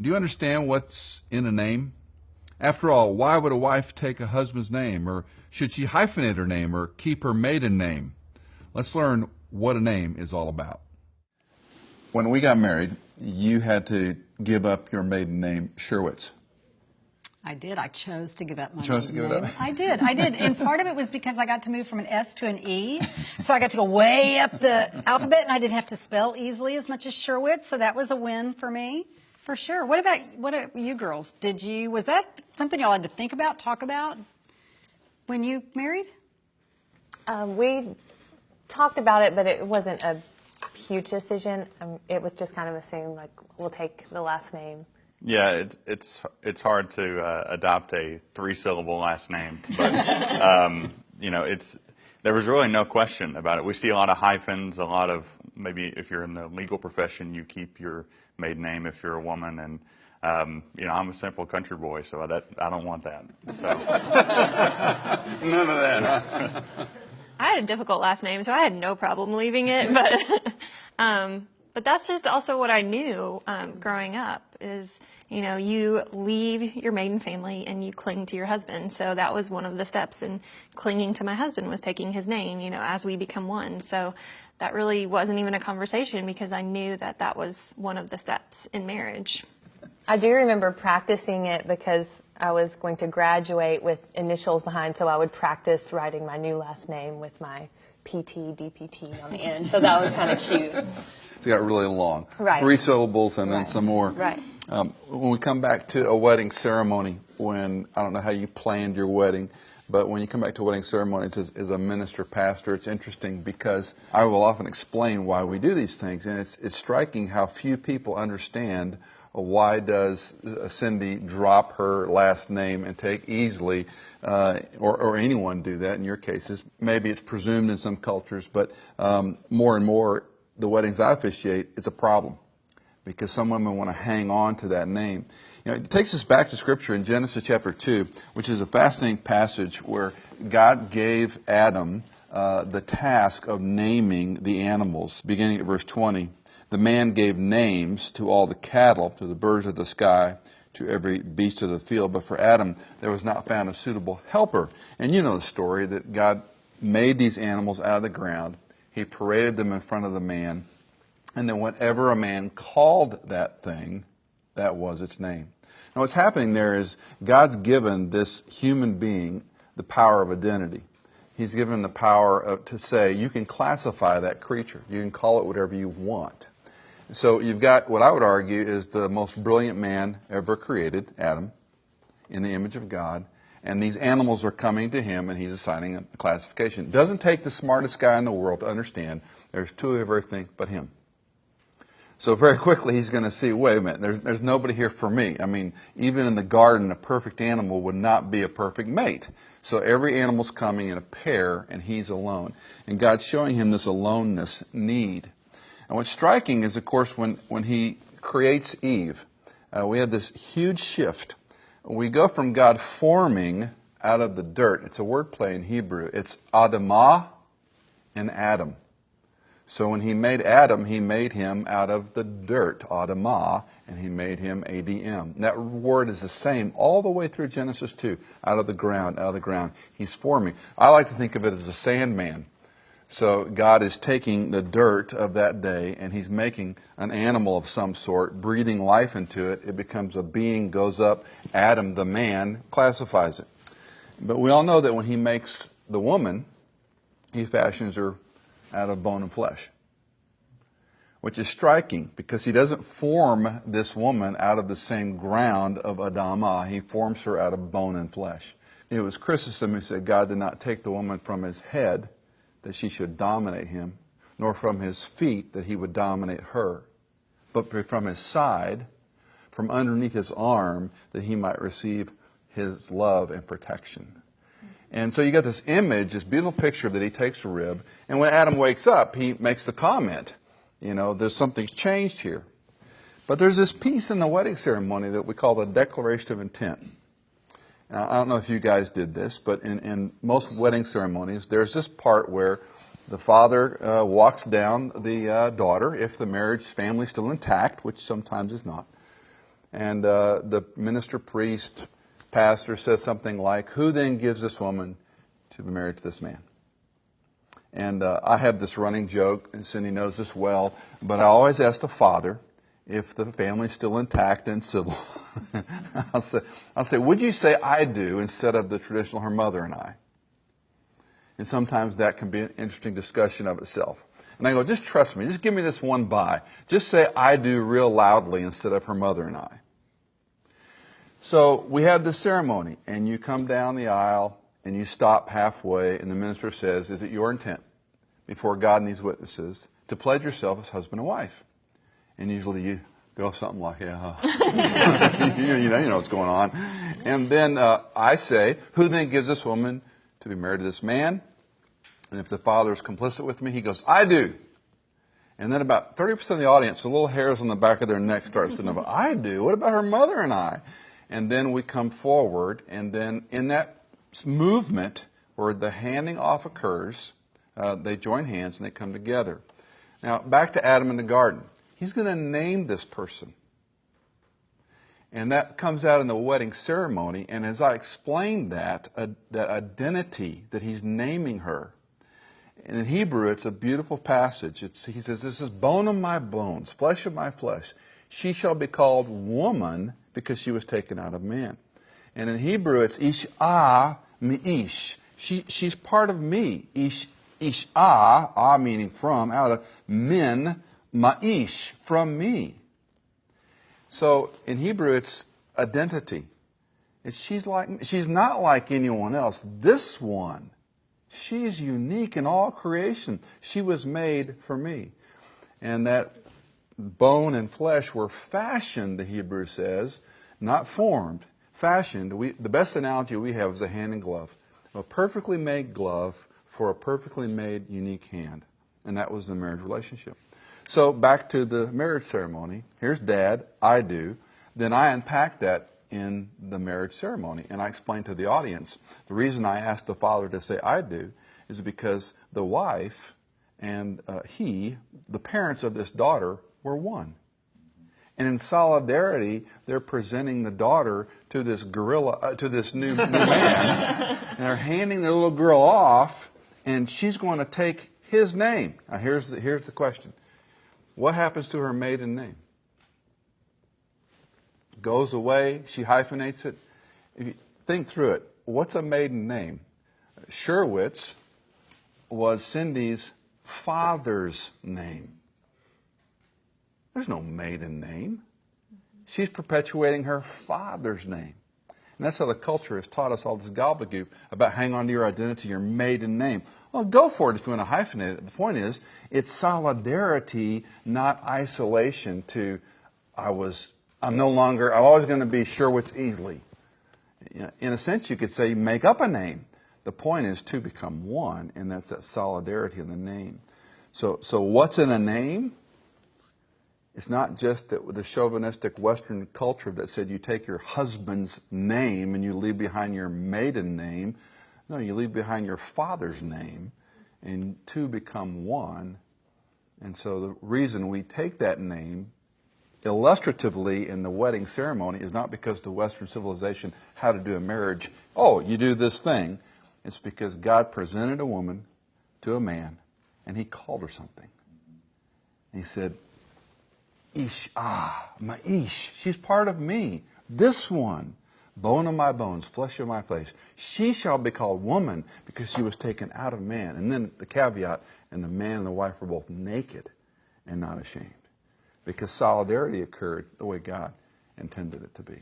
Do you understand what's in a name? After all, why would a wife take a husband's name? Or should she hyphenate her name or keep her maiden name? Let's learn what a name is all about. When we got married, you had to give up your maiden name, Sherwitz. I did. I chose to give up my chose to maiden give it name. up? I did. And part of it was because I got to move from an S to an E. So I got to go way up the alphabet, and I didn't have to spell Easley as much as Sherwitz. So that was a win for me, for sure. What about you girls? Was that something y'all had to think about, talk about when you married? We talked about it, but it wasn't a huge decision. It was just kind of assumed, like, we'll take the last name. Yeah, it's hard to adopt a 3-syllable last name, but there was really no question about it. We see a lot of hyphens, a lot of, maybe if you're in the legal profession, you keep your maiden name if you're a woman, and I'm a simple country boy, so I don't want that. So. None of that, huh? I had a difficult last name, so I had no problem leaving it, but that's just also what I knew growing up is, you leave your maiden family and you cling to your husband. So that was one of the steps in clinging to my husband, was taking his name, as we become one. So that really wasn't even a conversation because I knew that was one of the steps in marriage. I do remember practicing it because I was going to graduate with initials behind, so I would practice writing my new last name with my PT, DPT on the end. So that was kind of cute. It got really long. Right. 3 syllables and then Right. some more. Right. When we come back to a wedding ceremony, I don't know how you planned your wedding, but when you come back to wedding ceremonies as a minister, pastor, it's interesting because I will often explain why we do these things, and it's striking how few people understand why does Cindy drop her last name and take Easley, or anyone do that in your cases. Maybe it's presumed in some cultures, but more and more, the weddings I officiate, it's a problem because some women want to hang on to that name. It takes us back to Scripture in Genesis chapter 2, which is a fascinating passage where God gave Adam the task of naming the animals. Beginning at verse 20, the man gave names to all the cattle, to the birds of the sky, to every beast of the field. But for Adam, there was not found a suitable helper. And you know the story that God made these animals out of the ground. He paraded them in front of the man. And then whenever a man called that thing, that was its name. Now what's happening there is God's given this human being the power of identity. He's given the power to say, you can classify that creature. You can call it whatever you want. So you've got what I would argue is the most brilliant man ever created, Adam, in the image of God. And these animals are coming to him, and he's assigning a classification. It doesn't take the smartest guy in the world to understand there's two of everything but him. So very quickly he's going to see, wait a minute, there's nobody here for me. I mean, even in the garden, a perfect animal would not be a perfect mate. So every animal's coming in a pair, and he's alone. And God's showing him this aloneness need. And what's striking is, of course, when he creates Eve, we have this huge shift. We go from God forming out of the dirt. It's a wordplay in Hebrew. It's Adamah and Adam. So when he made Adam, he made him out of the dirt, Adamah, and he made him ADM. That word is the same all the way through Genesis 2, out of the ground, out of the ground. He's forming. I like to think of it as a sandman. So God is taking the dirt of that day and he's making an animal of some sort, breathing life into it. It becomes a being, goes up. Adam, the man, classifies it. But we all know that when he makes the woman, he fashions her out of bone and flesh, which is striking because he doesn't form this woman out of the same ground of Adamah. He forms her out of bone and flesh. It was Chrysostom who said God did not take the woman from his head that she should dominate him, nor from his feet that he would dominate her, but from his side, from underneath his arm, that he might receive his love and protection. And so you got this image, this beautiful picture that he takes a rib, and when Adam wakes up, he makes the comment, there's something's changed here. But there's this piece in the wedding ceremony that we call the declaration of intent. Now, I don't know if you guys did this, but in most wedding ceremonies, there's this part where the father walks down the daughter, if the marriage family's still intact, which sometimes is not. And the minister, priest, pastor says something like, "Who then gives this woman to be married to this man?" And I have this running joke, and Cindy knows this well, but I always ask the father if the family's still intact and civil. I'll say, "Would you say I do instead of the traditional her mother and I?" And sometimes that can be an interesting discussion of itself. And I go, "Just trust me. Just give me this one bye. Just say I do real loudly instead of her mother and I." So we have this ceremony, and you come down the aisle, and you stop halfway, and the minister says, "Is it your intent before God and these witnesses to pledge yourself as husband and wife?" And usually you go something like, "Yeah." you know what's going on. And then I say, "Who then gives this woman to be married to this man?" And if the father is complicit with me, he goes, "I do." And then about 30% of the audience, the little hairs on the back of their neck start sitting up. "I do? What about her mother and I?" And then we come forward, and then in that movement where the handing off occurs, they join hands and they come together. Now, back to Adam in the garden. He's going to name this person. And that comes out in the wedding ceremony. And as I explained that identity that he's naming her, and in Hebrew, it's a beautiful passage. He says, "This is bone of my bones, flesh of my flesh. She shall be called woman because she was taken out of man." And in Hebrew, it's ish'ah mi'ish. She's part of me. Ish'ah, meaning from, out of, min, ma'ish, from me. So in Hebrew, it's identity. She's not like anyone else. This one, she's unique in all creation. She was made for me. And that bone and flesh were fashioned, the Hebrew says, not formed, fashioned. The best analogy we have is a hand and glove. A perfectly made glove for a perfectly made, unique hand. And that was the marriage relationship. So back to the marriage ceremony. Here's Dad, "I do." Then I unpack that in the marriage ceremony. And I explain to the audience, the reason I asked the father to say "I do" is because the wife and the parents of this daughter, were one. And in solidarity, they're presenting the daughter to this new man, and they're handing the little girl off, and she's going to take his name. Now here's the question. What happens to her maiden name? Goes away, she hyphenates it. If you think through it, what's a maiden name? Sherwitz was Cindy's father's name. There's no maiden name. She's perpetuating her father's name. And that's how the culture has taught us all this gobbledygook about hang on to your identity, your maiden name. Well, go for it if you want to hyphenate it. The point is, it's solidarity, not isolation to, I'm always going to be Sherwitz Easley. In a sense, you could say make up a name. The point is to become one, and that's that solidarity in the name. So what's in a name? It's not just that the chauvinistic Western culture that said you take your husband's name and you leave behind your maiden name. No, you leave behind your father's name, and two become one. And so the reason we take that name illustratively in the wedding ceremony is not because the Western civilization how to do a marriage. Oh, you do this thing. It's because God presented a woman to a man, and he called her something. And he said, Ma'ish, she's part of me. This one, bone of my bones, flesh of my flesh. She shall be called woman because she was taken out of man. And then the caveat, and the man and the wife were both naked and not ashamed. Because solidarity occurred the way God intended it to be.